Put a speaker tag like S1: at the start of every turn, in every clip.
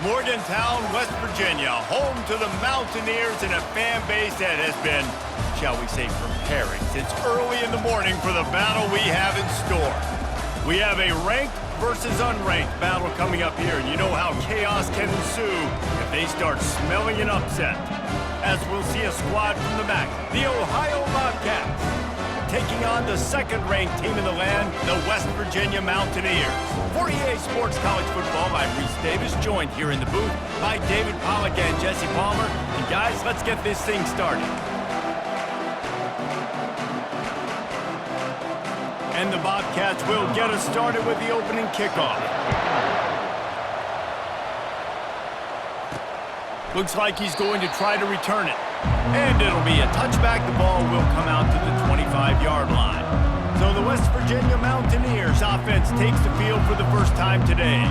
S1: Morgantown, West Virginia, home to the Mountaineers and a fan base that has been, shall we say, preparing since early in the morning for the battle we have in store. We have a ranked versus unranked battle coming up here, and you know how chaos can ensue if they start smelling an upset. As we'll see a squad from the MAC, the Ohio Bobcats, taking on the second-ranked team in the land, the West Virginia Mountaineers. For EA Sports College Football, I'm Reese Davis, joined here in the booth by David Pollack and Jesse Palmer. And guys, let's get this thing started. And the Bobcats will get us started with the opening kickoff. Looks like he's going to try to return it. And it'll be a touchback. The ball will come out to the 25-yard line. So the West Virginia Mountaineers offense takes the field for the first time today.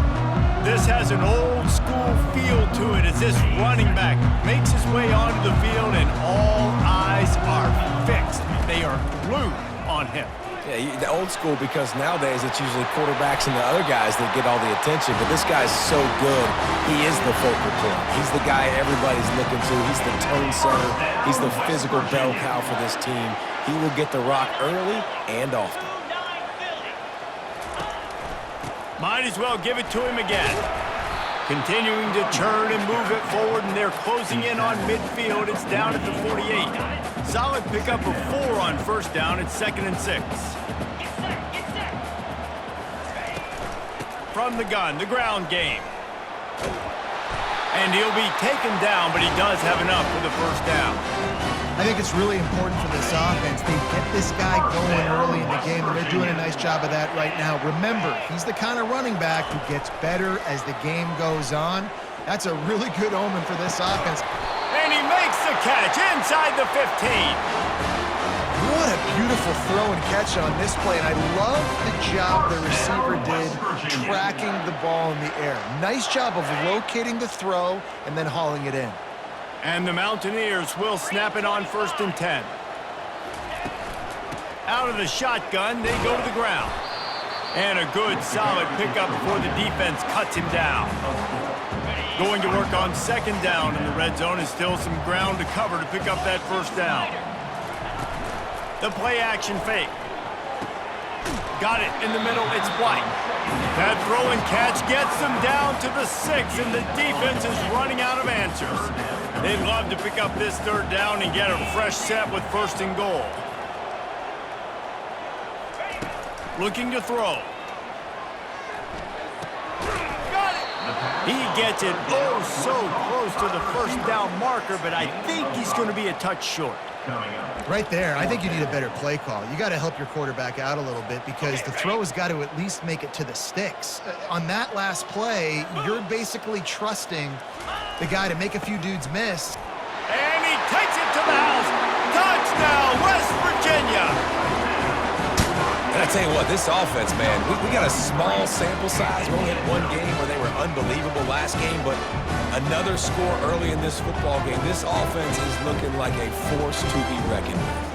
S1: This has an old-school feel to it as this running back makes his way onto the field and all eyes are fixed. They are glued on him.
S2: Yeah, the old school, because nowadays it's usually quarterbacks and the other guys that get all the attention, but this guy's so good. He is the focal point. He's the guy everybody's looking to. He's the tone setter. He's the physical bell cow for this team. He will get the rock early and often.
S1: Might as well give it to him again. Continuing to turn and move it forward, and they're closing in on midfield. It's down at the 48. Solid pickup of 4 on first down. It's 2nd and 6. From the gun, the ground game. And he'll be taken down, but he does have enough for the first down.
S3: I think it's really important for this offense. They get this guy going early in the game, and they're doing a nice job of that right now. Remember, he's the kind of running back who gets better as the game goes on. That's a really good omen for this offense.
S1: And he makes the catch inside the 15.
S3: What a beautiful throw and catch on this play, and I love the job the receiver did tracking the ball in the air. Nice job of locating the throw and then hauling it in.
S1: And the Mountaineers will snap it on 1st and 10. Out of the shotgun, they go to the ground. And a good, solid pickup before the defense cuts him down. Going to work on 2nd down in the red zone is still some ground to cover to pick up that first down. The play action fake. Got it in the middle, it's White. That throw and catch gets them down to the 6, and the defense is running out of answers. They'd love to pick up this 3rd down and get a fresh set with 1st and goal. Looking to throw. Got it! He gets it so close to the 1st down marker, but I think he's going to be a touch short.
S3: Right there, I think you need a better play call. You got to help your quarterback out a little bit because the throw has got to at least make it to the sticks. On that last play, you're basically trusting the guy to make a few dudes miss.
S1: And he takes it to the house. Touchdown, West Virginia.
S2: And I tell you what, this offense, man, we got a small sample size. We only had one game where they were unbelievable last game, but another score early in this football game. This offense is looking like a force to be reckoned with.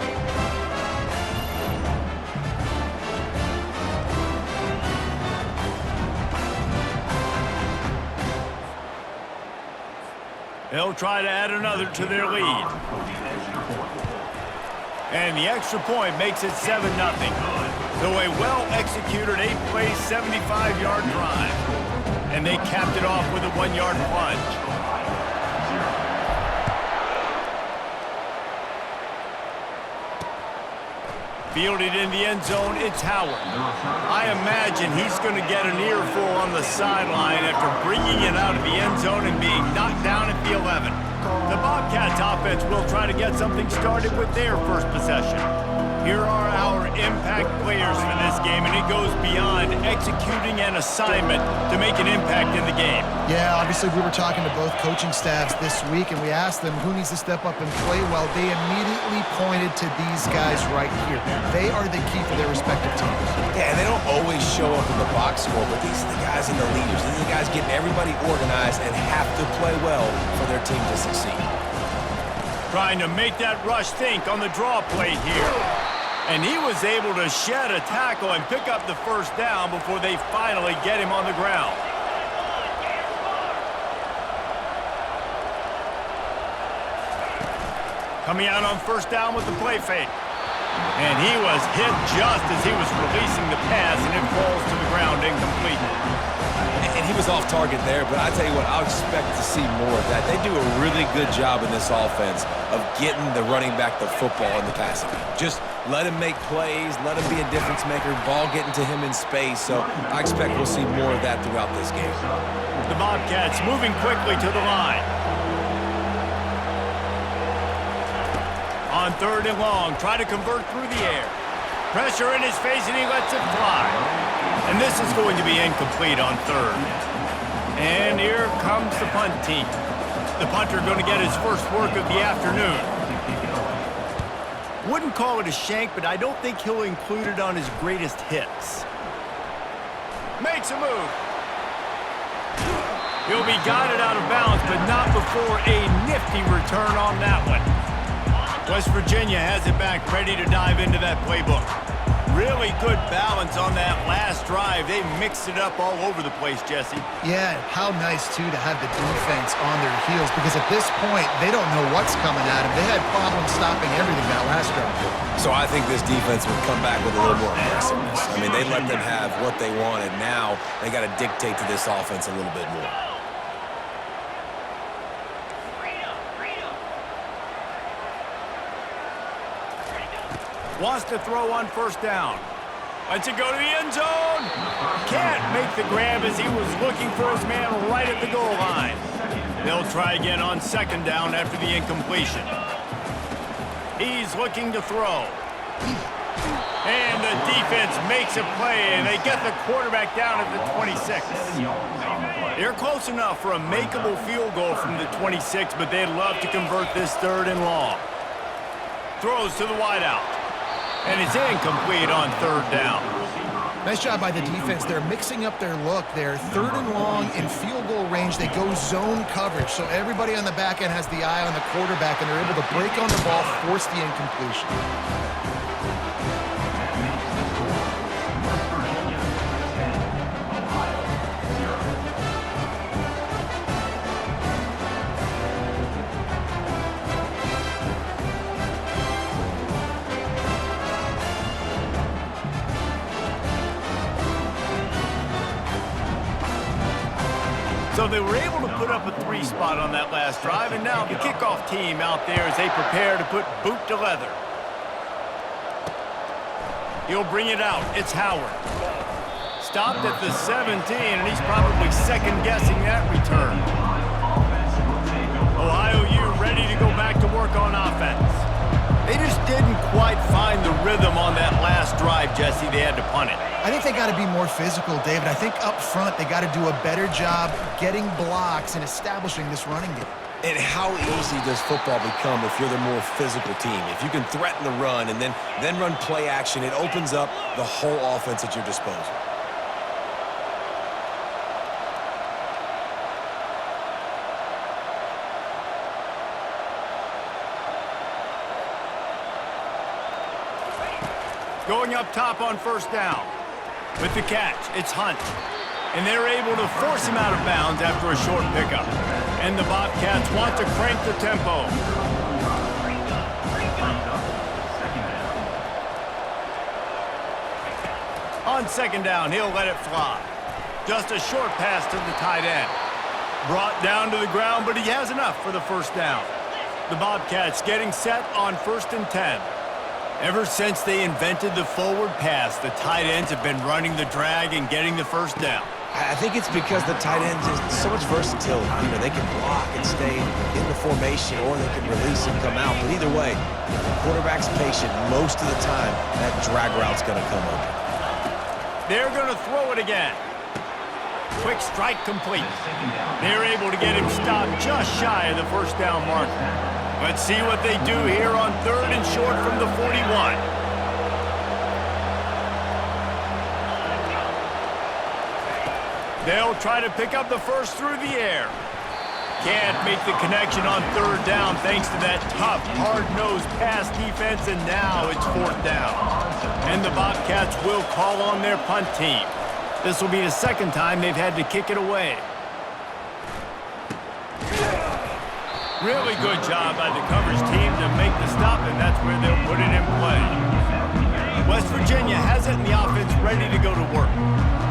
S1: They'll try to add another to their lead. And the extra point makes it 7-0. So a well-executed 8-play, 75-yard drive. And they capped it off with a 1-yard plunge. Fielded in the end zone, it's Howard. I imagine he's going to get an earful on the sideline after bringing it out of the end zone and being knocked down at the 11. The Bobcats offense will try to get something started with their first possession. Here are our impact players for this game, and it goes beyond executing an assignment to make an impact in the game.
S3: Yeah, obviously we were talking to both coaching staffs this week, and we asked them who needs to step up and play well. They immediately pointed to these guys right here. They are the key for their respective teams.
S2: Yeah, and they don't always show up in the box score, but these are the guys and the leaders. These are the guys getting everybody organized and have to play well for their team to succeed.
S1: Trying to make that rush think on the draw play here. And he was able to shed a tackle and pick up the first down before they finally get him on the ground. Coming out on first down with the play fake. And he was hit just as he was releasing the pass, and it falls to the ground incomplete.
S2: And he was off target there, but I tell you what, I'll expect to see more of that. They do a really good job in this offense of getting the running back the football in the passing game. Just let him make plays, let him be a difference maker, ball getting to him in space. So I expect we'll see more of that throughout this game.
S1: The Bobcats moving quickly to the line. On third and long, try to convert through the air. Pressure in his face, and he lets it fly. And this is going to be incomplete on third. And here comes the punt team. The punter going to get his first work of the afternoon. Wouldn't call it a shank, but I don't think he'll include it on his greatest hits. Makes a move. He'll be guided out of bounds, but not before a nifty return on that one. West Virginia has it back, ready to dive into that playbook. Really good balance on that last drive. They mixed it up all over the place, Jesse.
S3: Yeah, how nice, too, to have the defense on their heels, because at this point, they don't know what's coming at them. They had problems stopping everything that last drive.
S2: So I think this defense would come back with a little more aggressiveness. I mean, they let them have what they wanted. Now they got to dictate to this offense a little bit more.
S1: Wants to throw on first down. Lets it go to the end zone. Can't make the grab as he was looking for his man right at the goal line. They'll try again on second down after the incompletion. He's looking to throw. And the defense makes a play, and they get the quarterback down at the 26. They're close enough for a makeable field goal from the 26, but they'd love to convert this third and long. Throws to the wideout. And it's incomplete on third down.
S3: Nice job by the defense. They're mixing up their look. They're third and long in field goal range. They go zone coverage. So everybody on the back end has the eye on the quarterback, and they're able to break on the ball, force the incompletion.
S1: So they were able to put up a 3 spot on that last drive, and now the kickoff team out there as they prepare to put boot to leather. He'll bring it out. It's Howard. Stopped at the 17, and he's probably second-guessing that return. Ohio U ready to go back to work on offense. They just didn't quite find the rhythm on that last drive, Jesse. They had to punt it.
S3: I think they got to be more physical, David. I think up front they got to do a better job getting blocks and establishing this running game.
S2: And how easy does football become if you're the more physical team? If you can threaten the run and then run play action, it opens up the whole offense at your disposal.
S1: Going up top on first down. With the catch, it's Hunt. And they're able to force him out of bounds after a short pickup. And the Bobcats want to crank the tempo. On second down, he'll let it fly. Just a short pass to the tight end. Brought down to the ground, but he has enough for the first down. The Bobcats getting set on 1st and 10. Ever since they invented the forward pass, the tight ends have been running the drag and getting the first down.
S2: I think it's because the tight ends is so much versatility. You know, they can block and stay in the formation, or they can release and come out. But either way, if the quarterback's patient, most of the time, that drag route's going to come open.
S1: They're going to throw it again. Quick strike complete. They're able to get him stopped just shy of the first down marker. Let's see what they do here on 3rd and short from the 41. They'll try to pick up the first through the air. Can't make the connection on 3rd down thanks to that tough, hard-nosed pass defense, and now it's 4th down. And the Bobcats will call on their punt team. This will be the second time they've had to kick it away. Really good job by the coverage team to make the stop, and that's where they'll put it in play. West Virginia has it in the offense ready to go to work.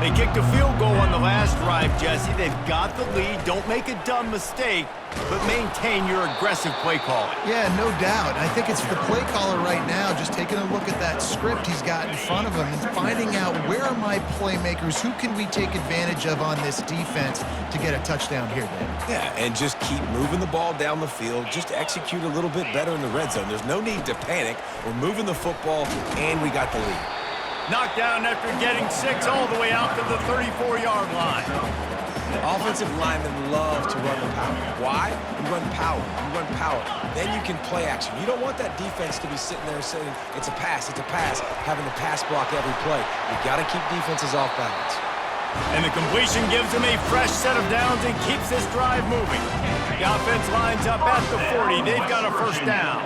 S1: They kicked a field goal on the last drive, Jesse. They've got the lead. Don't make a dumb mistake, but maintain your aggressive play calling.
S3: Yeah, no doubt. I think it's the play caller right now just taking a look at that script he's got in front of him and finding out where are my playmakers, who can we take advantage of on this defense to get a touchdown here, Dan.
S2: Yeah, and just keep moving the ball down the field. Just execute a little bit better in the red zone. There's no need to panic. We're moving the football, and we got the lead.
S1: Knocked down after getting 6 all the way out to the 34-yard line.
S2: Offensive linemen love to run the power. Why? You run power. You run power. Then you can play action. You don't want that defense to be sitting there saying, it's a pass, having to pass block every play. You got to keep defenses off balance.
S1: And the completion gives them a fresh set of downs and keeps this drive moving. The offense lines up at the 40. They've got a first down.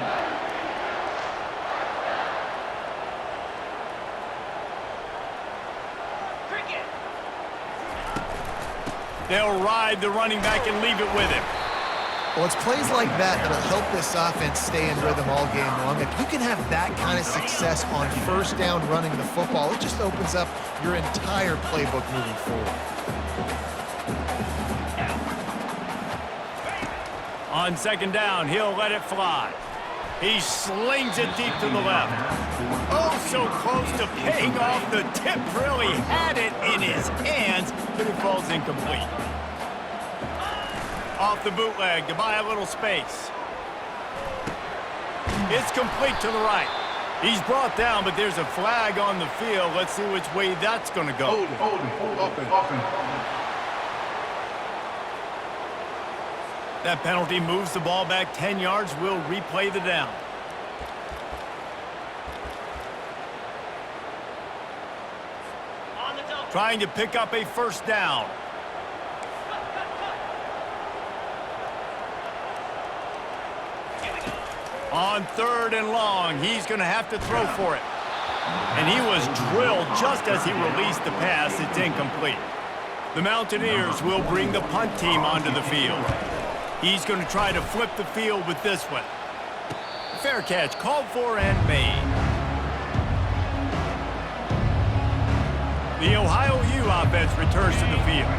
S1: They'll ride the running back and leave it with him.
S3: Well, it's plays like that that'll help this offense stay in rhythm all game long. If you can have that kind of success on first down running the football, it just opens up your entire playbook moving forward.
S1: On second down, he'll let it fly. He slings it deep to the left. Oh, so close to paying off. The tip really had it in his hands, but it falls incomplete. Off the bootleg to buy a little space. It's complete to the right. He's brought down, but there's a flag on the field. Let's see which way that's going to go. That penalty moves the ball back 10 yards. We'll replay the down. Trying to pick up a first down. On third and long, he's going to have to throw for it. And he was drilled just as he released the pass. It's incomplete. The Mountaineers will bring the punt team onto the field. He's going to try to flip the field with this one. Fair catch, called for and made. The Ohio U offense returns to the field.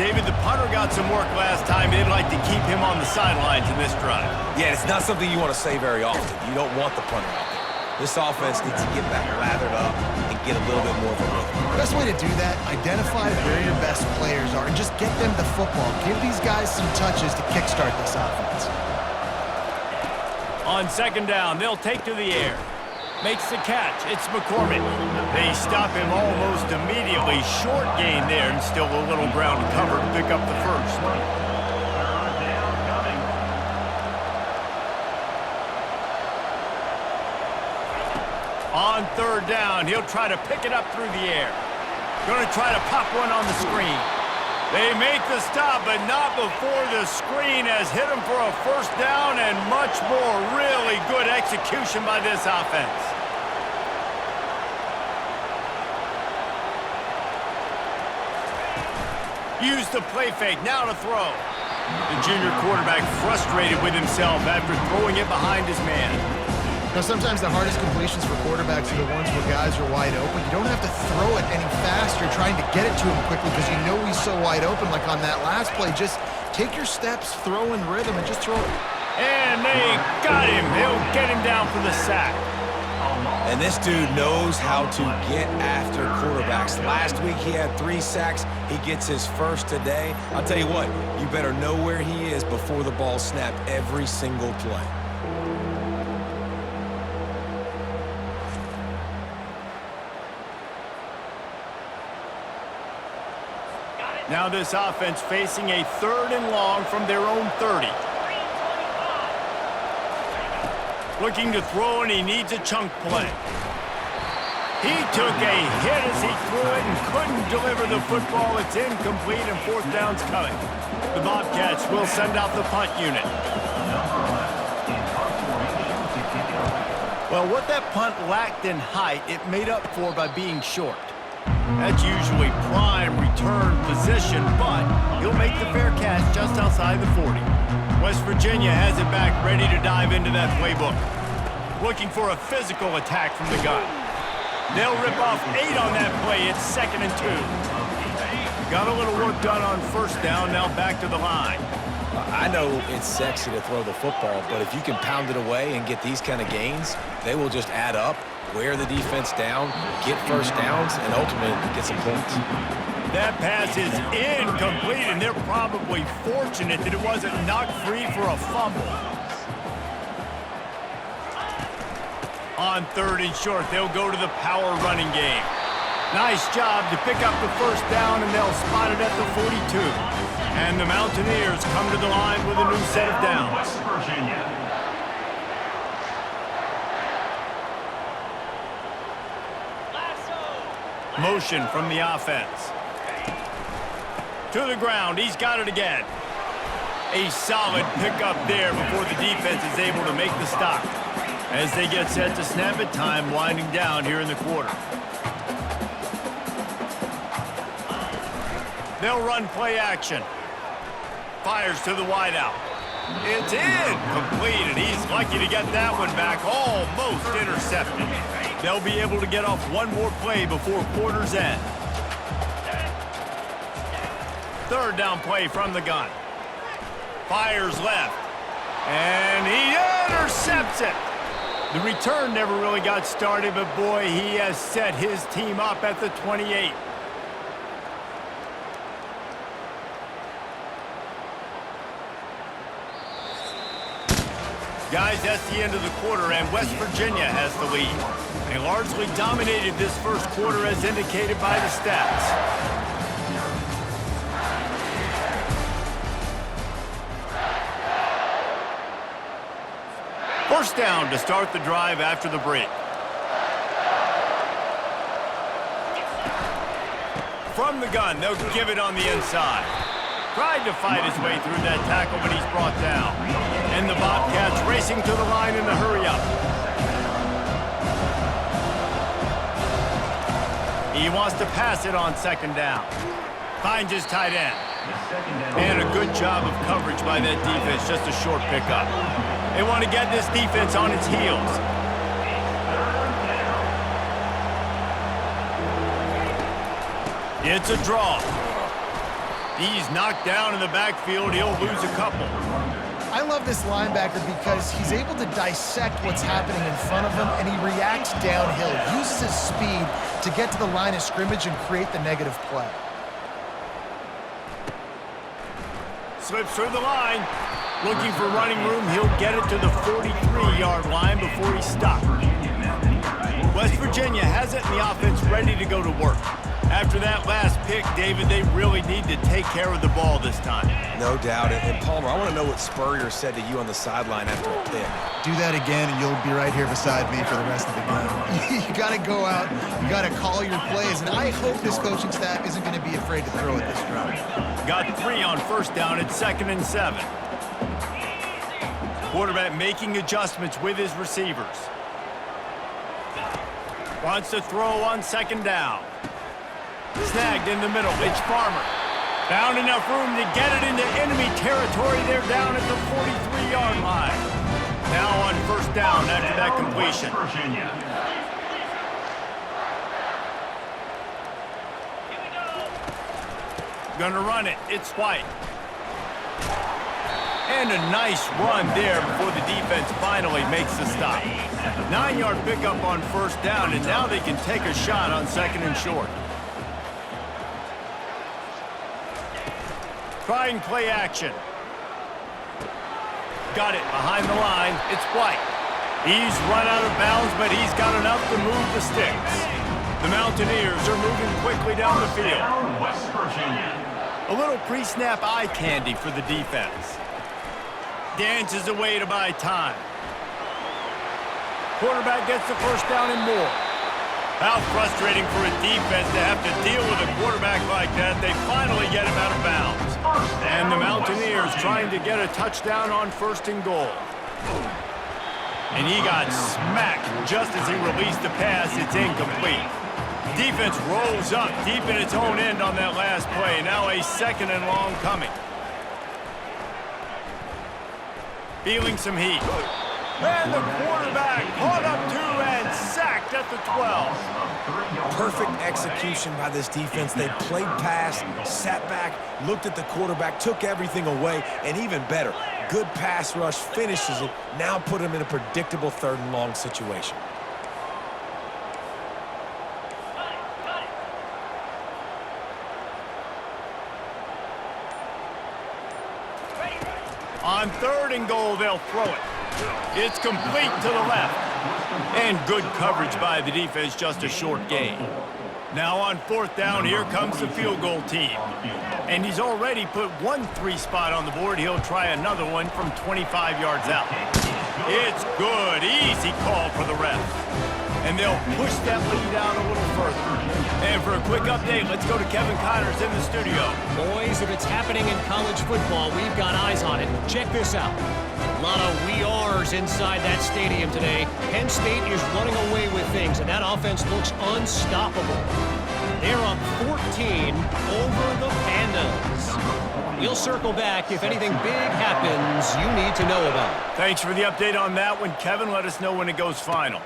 S1: David, the punter got some work last time. They'd like to keep him on the sidelines in this drive.
S2: Yeah, it's not something you want to say very often. You don't want the punter out there. This offense needs to get back lathered up and get a little bit more of a rhythm.
S3: Best way to do that, identify where your best players are and just get them the football. Give these guys some touches to kickstart this offense.
S1: On second down, they'll take to the air. Makes the catch. It's McCormick. They stop him almost immediately. Short gain there and still a little ground to cover to pick up the first. On third down, he'll try to pick it up through the air. Going to try to pop one on the screen. They make the stop, but not before the screen has hit him for a first down and much more. Really good execution by this offense. Use the play fake, now to throw. The junior quarterback frustrated with himself after throwing it behind his man.
S3: Now, sometimes the hardest completions for quarterbacks are the ones where guys are wide open. You don't have to throw it any faster trying to get it to him quickly because you know he's so wide open. Like on that last play, just take your steps, throw in rhythm, and just throw it.
S1: And they got him. They'll get him down for the sack.
S2: And this dude knows how to get after quarterbacks. Last week he had 3 sacks. He gets his first today. I'll tell you what, you better know where he is before the ball snapped every single play.
S1: Now this offense facing a third and long from their own 30. Looking to throw, and he needs a chunk play. He took a hit as he threw it and couldn't deliver the football. It's incomplete, and fourth down's coming. The Bobcats will send out the punt unit. Well, what that punt lacked in height, it made up for by being short. That's usually prime return position, but he'll make the fair catch just outside the 40. West Virginia has it back, ready to dive into that playbook. Looking for a physical attack from the gun. They'll rip off 8 on that play. It's 2nd and 2. Got a little work done on first down, now back to the line.
S2: I know it's sexy to throw the football, but if you can pound it away and get these kind of gains, they will just add up, wear the defense down, get first downs, and ultimately get some points.
S1: That pass is incomplete, and they're probably fortunate that it wasn't knocked free for a fumble. On 3rd and short, they'll go to the power running game. Nice job to pick up the first down, and they'll spot it at the 42. And the Mountaineers come to the line with a new set of downs. Motion from the offense. To the ground, he's got it again. A solid pickup there before the defense is able to make the stop. As they get set to snap it, time winding down here in the quarter. They'll run play action. Fires to the wideout. It's incomplete, and he's lucky to get that one back. Almost intercepted. They'll be able to get off one more play before quarter's end. 3rd down play from the gun. Fires left. And he intercepts it. The return never really got started, but boy, he has set his team up at the 28. Guys, that's the end of the quarter, and West Virginia has the lead. They largely dominated this first quarter as indicated by the stats. First down to start the drive after the break. From the gun, they'll give it on the inside. Tried to fight his way through that tackle, but he's brought down. And the Bobcats racing to the line in the hurry-up. He wants to pass it on 2nd down. Finds his tight end. And a good job of coverage by that defense, just a short pickup. They want to get this defense on its heels. It's a draw. He's knocked down in the backfield. He'll lose a couple.
S3: I love this linebacker because he's able to dissect what's happening in front of him, and he reacts downhill, uses his speed to get to the line of scrimmage and create the negative play.
S1: Slips through the line. Looking for running room. He'll get it to the 43-yard line before he's stopped. West Virginia has it in the offense ready to go to work. After that last pick, David, they really need to take care of the ball this time.
S2: No doubt. And Palmer, I want to know what Spurrier said to you on the sideline after a pick.
S3: Do that again, and you'll be right here beside me for the rest of the game. You got to go out. You got to call your plays, and I hope this coaching staff isn't going to be afraid to throw it this drive.
S1: Got 3 on first down. It's 2nd and 7. Quarterback making adjustments with his receivers. Wants to throw on 2nd down. Snagged in the middle. It's Farmer. Found enough room to get it into enemy territory. They're down at the 43-yard line. Now on first down after that completion. Gonna run it. It's White. And a nice run there before the defense finally makes the stop. 9-yard pickup on first down, and now they can take a shot on 2nd and short. Trying play action. Got it behind the line. It's White. He's run out of bounds, but he's got enough to move the sticks. The Mountaineers are moving quickly down the field. West Virginia. A little pre-snap eye candy for the defense. Dances away to buy time. Quarterback gets the first down and more. How frustrating for a defense to have to deal with a quarterback like that. They finally get him out of bounds. And the Mountaineers trying to get a touchdown on 1st and goal. And he got smacked just as he released the pass. It's incomplete. Defense rolls up deep in its own end on that last play. Now a 2nd and long coming. feeling some heat. And the quarterback caught up to and sacked at the 12.
S2: Perfect execution by this defense. They played pass, sat back, looked at the quarterback, took everything away, and even better, good pass rush, finishes it, now put him in a predictable 3rd and long situation.
S1: On 3rd and goal, they'll throw it. It's complete to the left. And good coverage by the defense, just a short gain. Now on 4th down, here comes the field goal team. And he's already put one 3 spot on the board. He'll try another one from 25 yards out. It's good. Easy call for the refs. And they'll push that lead out a little further. And for a quick update, let's go to Kevin Connors in the studio.
S4: Boys, if it's happening in college football, we've got eyes on it. Check this out. A lot of we are's inside that stadium today. Penn State is running away with things, and that offense looks unstoppable. They're up 14 over the Pandas. We'll circle back if anything big happens you need to know about.
S1: Thanks for the update on that one, Kevin. Let us know when it goes final.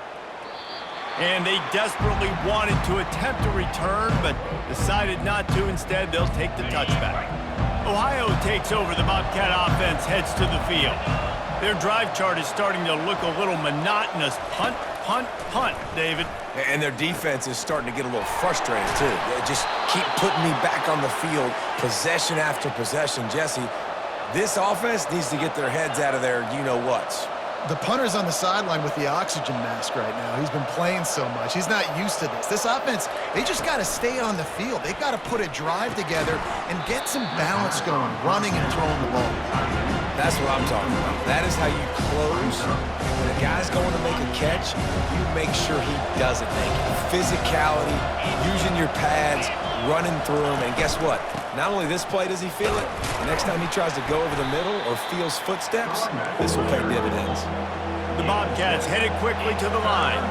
S1: And they desperately wanted to attempt a return, but decided not to. Instead, they'll take the touchback. Ohio takes over. The Bobcat offense heads to the field. Their drive chart is starting to look a little monotonous. Punt, punt, punt, David.
S2: And their defense is starting to get a little frustrated, too. They just keep putting me back on the field, possession after possession. Jesse, this offense needs to get their heads out of their you-know-whats.
S3: The punter's on the sideline with the oxygen mask right now. He's been playing so much. He's not used to this. This offense, they just got to stay on the field. They've got to put a drive together and get some balance going, running and throwing the ball.
S2: That's what I'm talking about. That is how you close. When a guy's going to make a catch, you make sure he doesn't make it. Physicality, using your pads, running through them, and guess what? Not only this play does he feel it, the next time he tries to go over the middle or feels footsteps, this will pay dividends.
S1: The Bobcats headed quickly to the line.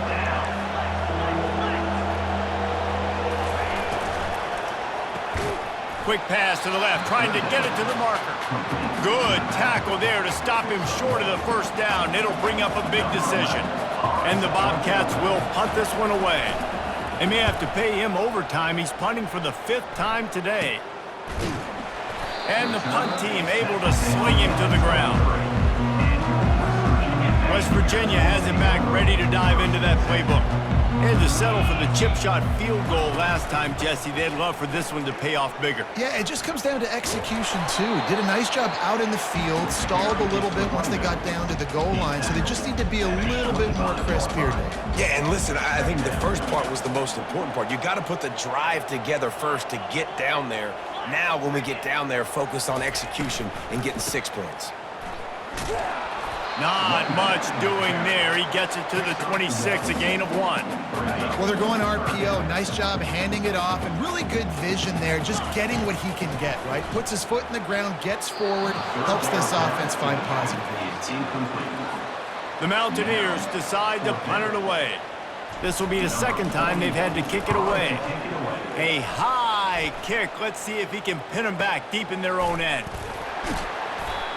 S1: Quick pass to the left, trying to get it to the marker. Good tackle there to stop him short of the 1st down. It'll bring up a big decision. And the Bobcats will punt this one away. They may have to pay him overtime. He's punting for the 5th time today. And the punt team able to sling him to the ground. West Virginia has it back, ready to dive into that playbook. They had to settle for the chip shot field goal last time, Jesse. They'd love for this one to pay off bigger.
S3: Yeah, it just comes down to execution, too. Did a nice job out in the field, stalled a little bit once they got down to the goal line, so they just need to be a little bit more crisp here, Dave.
S2: Yeah, and listen, I think the first part was the most important part. You got to put the drive together first to get down there. Now, when we get down there, focus on execution and getting 6 points.
S1: Not much doing there. He gets it to the 26, a gain of 1.
S3: Well, they're going RPO. Nice job handing it off, and really good vision there, just getting what he can get, right? Puts his foot in the ground, gets forward, helps this offense find positive leads.
S1: The Mountaineers decide to punt it away. This will be the 2nd time they've had to kick it away. A high kick. Let's see if he can pin them back deep in their own end.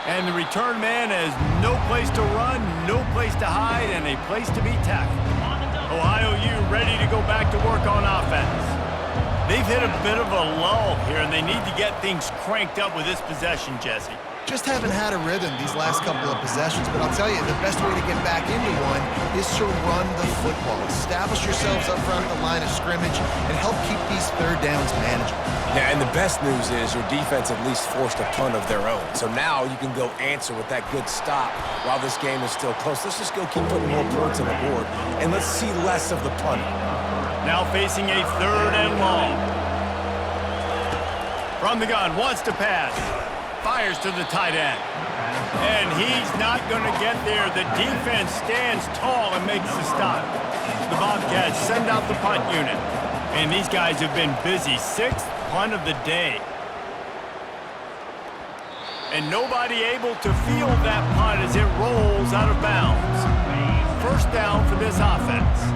S1: And the return man has no place to run, no place to hide, and a place to be tackled. Ohio U ready to go back to work on offense. They've hit a bit of a lull here, and they need to get things cranked up with this possession, Jesse.
S3: Just haven't had a rhythm these last couple of possessions, but I'll tell you, the best way to get back into one is to run the football. Establish yourselves up front at the line of scrimmage and help keep these 3rd downs manageable.
S2: Yeah, and the best news is your defense at least forced a punt of their own. So now you can go answer with that good stop while this game is still close. Let's just go keep putting more points on the board, and let's see less of the punting.
S1: Now facing a 3rd and long. From the gun, wants to pass. Fires to the tight end. And he's not going to get there. The defense stands tall and makes the stop. The Bobcats send out the punt unit. And these guys have been busy. 6th punt of the day. And nobody able to field that punt as it rolls out of bounds. 1st down for this offense.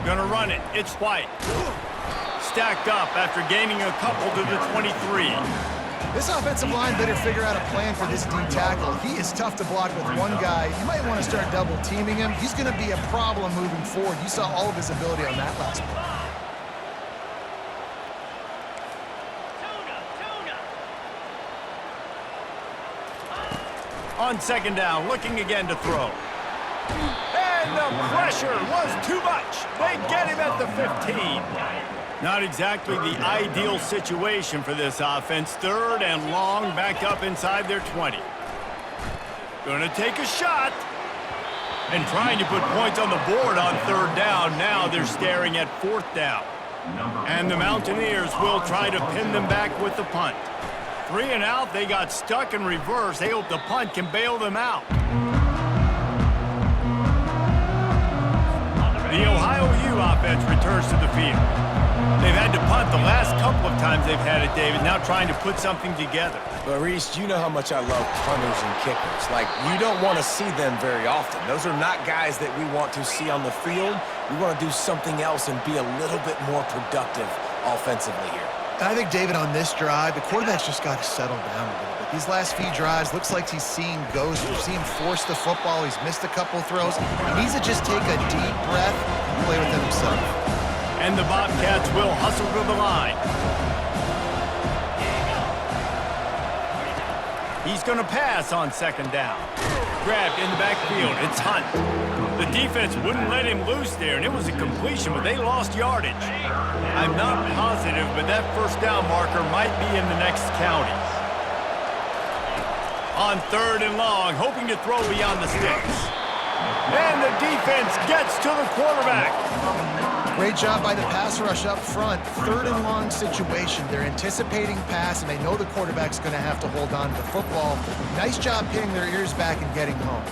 S1: Gonna run it. It's White. Stacked up after gaining a couple to the 23.
S3: This offensive line better figure out a plan for this D tackle. He is tough to block with one guy. You might want to start double teaming him. He's going to be a problem moving forward. You saw all of his ability on that last play.
S1: On second down, looking again to throw. And the pressure was too much. They get him at the 15. Not exactly the ideal situation for this offense. Third and long, back up inside their 20. Gonna take a shot. And trying to put points on the board on third down. Now they're staring at fourth down. And the Mountaineers will try to pin them back with the punt. 3 and out, they got stuck in reverse. They hope the punt can bail them out. The Ohio U offense returns to the field. They've had to punt the last couple of times they've had it, David, now trying to put something together.
S2: But, Reese, you know how much I love punters and kickers. Like, you don't want to see them very often. Those are not guys that we want to see on the field. We want to do something else and be a little bit more productive offensively here.
S3: I think, David, on this drive, the quarterback's just got to settle down a little bit. These last few drives, looks like he's seeing ghosts. We've seen him force the football. He's missed a couple throws. He needs to just take a deep breath and play within himself.
S1: And the Bobcats will hustle to the line. He's going to pass on second down. Grabbed in the backfield. It's Hunt. The defense wouldn't let him loose there, and it was a completion, but they lost yardage. I'm not positive, but that first down marker might be in the next county. On third and long, hoping to throw beyond the sticks. And the defense gets to the quarterback.
S3: Great job by the pass rush up front. Third and long situation. They're anticipating pass, and they know the quarterback's going to have to hold on to the football. Nice job pinning their ears back and getting home.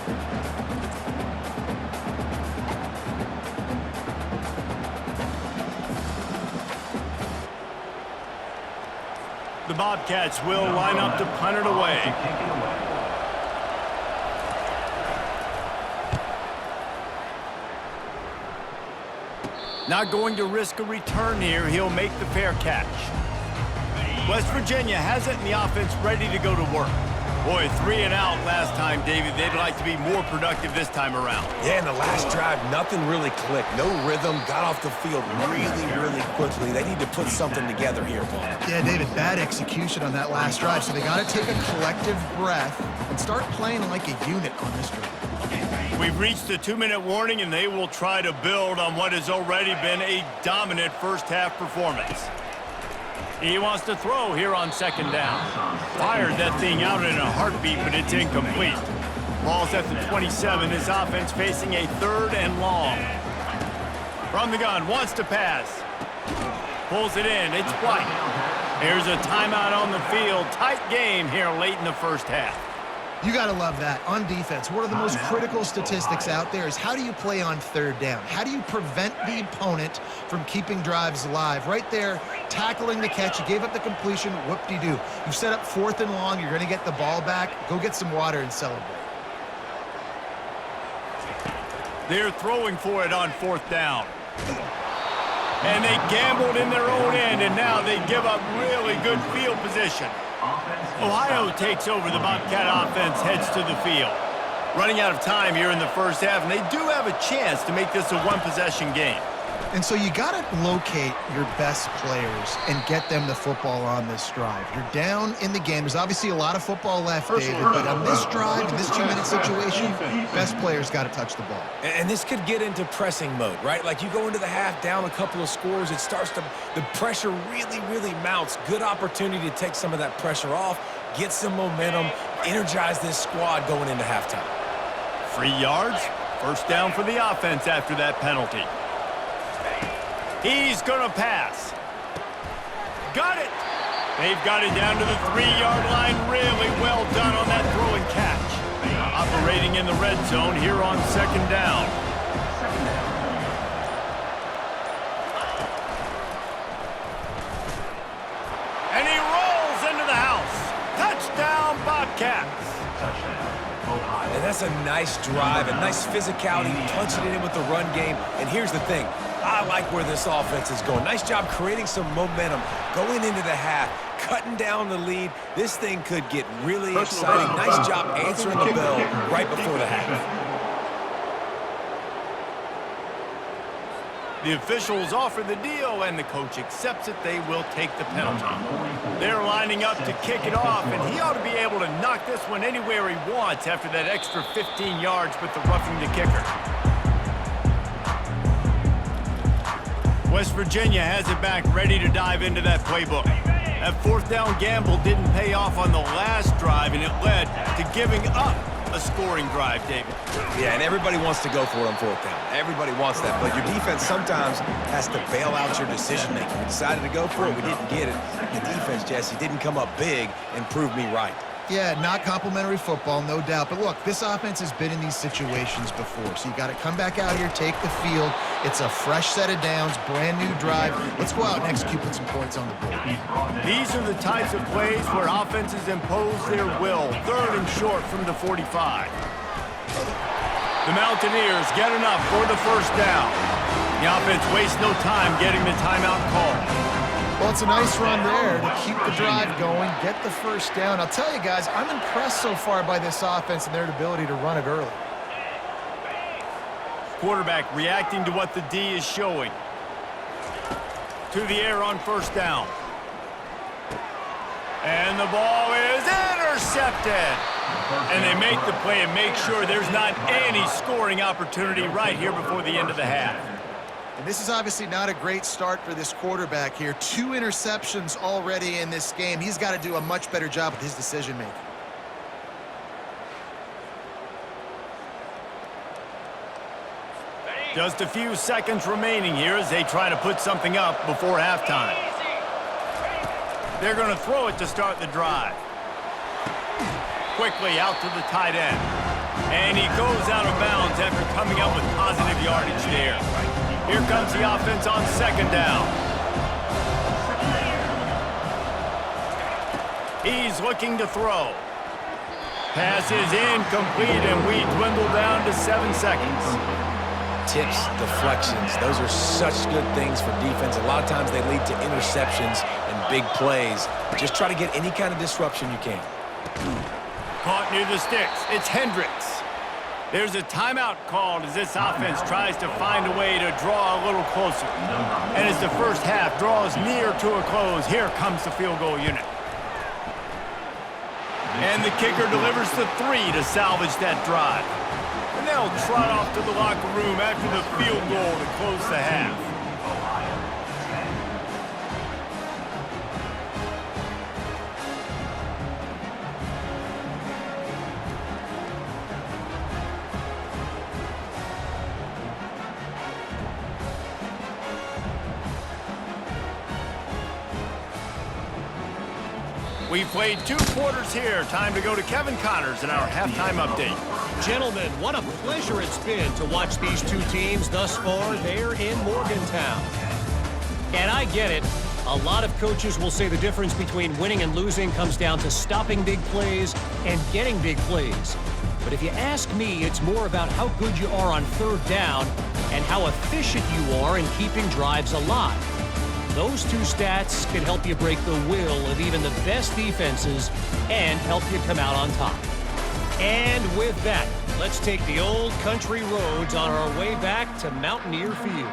S1: The Bobcats will line up to punt it away. Not going to risk a return here. He'll make the fair catch. West Virginia has it, and the offense ready to go to work. Boy, 3 and out last time, David. They'd like to be more productive this time around.
S2: Yeah, in the last drive, nothing really clicked. No rhythm, got off the field really quickly. They need to put something together here, Paul.
S3: Yeah, David, bad execution on that last drive, so they got to take a collective breath and start playing like a unit on this drive.
S1: We've reached the 2-minute warning, and they will try to build on what has already been a dominant first-half performance. He wants to throw here on second down. Fired that thing out in a heartbeat, but it's incomplete. Ball's at the 27. His offense facing a third and long. From the gun, wants to pass. Pulls it in. It's White. Here's a timeout on the field. Tight game here late in the first half.
S3: You got to love that. On defense, one of the most critical statistics out there is how do you play on third down? How do you prevent the opponent from keeping drives alive? Right there, tackling the catch. You gave up the completion. Whoop-de-doo. You've set up fourth and long. You're going to get the ball back. Go get some water and celebrate.
S1: They're throwing for it on fourth down. And they gambled in their own end, and now they give up really good field position. Ohio takes over. The Bobcat offense heads to the field. Running out of time here in the first half, and they do have a chance to make this a one-possession game.
S3: And so you got to locate your best players and get them the football on this drive. You're down in the game. There's obviously a lot of football left, David, but on this drive, in this 2-minute situation, best players got to touch the ball.
S2: And this could get into pressing mode, right? Like you go into the half down a couple of scores, it starts to, the pressure really mounts. Good opportunity to take some of that pressure off, get some momentum, energize this squad going into halftime.
S1: 3 yards, first down for the offense after that penalty. He's going to pass. Got it. They've got it down to the 3-yard line. Really well done on that throw and catch. Operating in the red zone here on second down. And he rolls into the house. Touchdown, Bobcats.
S2: And that's a nice drive, a nice physicality, punching it in with the run game. And here's the thing, I like where this offense is going. Nice job creating some momentum, going into the half, cutting down the lead. This thing could get really exciting. Nice job answering the bell right before the half.
S1: The officials offer the deal, and the coach accepts it. They will take the penalty. They're lining up to kick it off, and he ought to be able to knock this one anywhere he wants after that extra 15 yards with the roughing the kicker. West Virginia has it back, ready to dive into that playbook. That fourth down gamble didn't pay off on the last drive, and it led to giving up a scoring drive, David.
S2: Yeah, and everybody wants to go for it on fourth down. Everybody wants that, but your defense sometimes has to bail out your decision-making. We decided to go for it. We didn't get it. The defense, Jesse, didn't come up big and prove me right.
S3: Yeah, not complimentary football, no doubt. But look, this offense has been in these situations before, so you got to come back out here, take the field. It's a fresh set of downs, brand new drive. Let's go out and execute with some points on the board.
S1: These are the types of plays where offenses impose their will. 3rd and short from the 45. The Mountaineers get enough for the first down. The offense wastes no time getting the timeout call.
S3: Well, it's a nice run there to keep the drive going, get the first down. I'll tell you guys, I'm impressed so far by this offense and their ability to run it early.
S1: Quarterback reacting to what the D is showing. To the air on first down. And the ball is intercepted. And they make the play and make sure there's not any scoring opportunity right here before the end of the half.
S3: And this is obviously not a great start for this quarterback here. 2 interceptions already in this game. He's got to do a much better job with his decision-making.
S1: Just a few seconds remaining here as they try to put something up before halftime. They're going to throw it to start the drive. Quickly out to the tight end. And he goes out of bounds after coming up with positive yardage there. Here comes the offense on second down. He's looking to throw. Pass is incomplete, and we dwindle down to 7 seconds.
S2: Tips, deflections, those are such good things for defense. A lot of times they lead to interceptions and big plays. Just try to get any kind of disruption you can.
S1: Caught near the sticks. It's Hendricks. There's a timeout called as this offense tries to find a way to draw a little closer. And as the first half draws near to a close, here comes the field goal unit. And the kicker delivers the 3 to salvage that drive. And they'll trot off to the locker room after the field goal to close the half. We've played 2 quarters here. Time to go to Kevin Connors in our halftime update.
S4: Gentlemen, what a pleasure it's been to watch these 2 teams thus far there in Morgantown. And I get it. A lot of coaches will say the difference between winning and losing comes down to stopping big plays and getting big plays. But if you ask me, it's more about how good you are on 3rd down and how efficient you are in keeping drives alive. Those 2 stats can help you break the will of even the best defenses and help you come out on top. And with that, let's take the old country roads on our way back to Mountaineer Field.